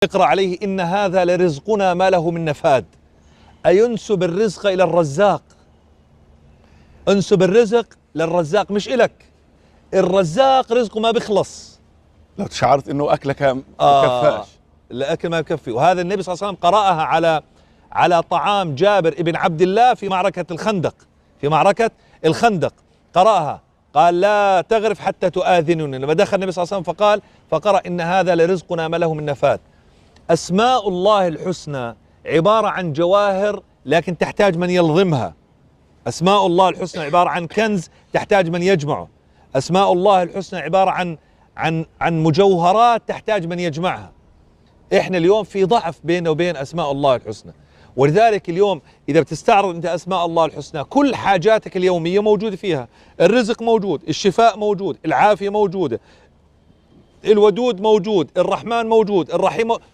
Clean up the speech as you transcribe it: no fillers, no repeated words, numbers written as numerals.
اقرأ عليه إن هذا لرزقنا ما له من نفاد. أينسب الرزق إلى الرزاق. انسب الرزق للرزاق مش إلك. الرزاق رزقه ما بيخلص. لو شعرت انه اكلك ما بكفاش. الأكل ما بكفي. وهذا النبي صلى الله عليه وسلم قرأها على طعام جابر ابن عبد الله في معركة الخندق. في معركة الخندق قرأها، قال لا تغرف حتى تؤذنني. لما دخل النبي صلى الله عليه وسلم فقرأ إن هذا لرزقنا ما له من نفاد. أسماء الله الحسنى عبارة عن جواهر لكن تحتاج من يلضمها. أسماء الله الحسنى عبارة عن كنز تحتاج من يجمعه. أسماء الله الحسنى عبارة عن مجوهرات تحتاج من يجمعها. إحنا اليوم في ضعف بيننا وبين أسماء الله الحسنى، ولذلك اليوم إذا بتستعرض أنت أسماء الله الحسنى كل حاجاتك اليومية موجودة فيها. الرزق موجود، الشفاء موجود، العافية موجودة، الودود موجود، الرحمن موجود، الرحيم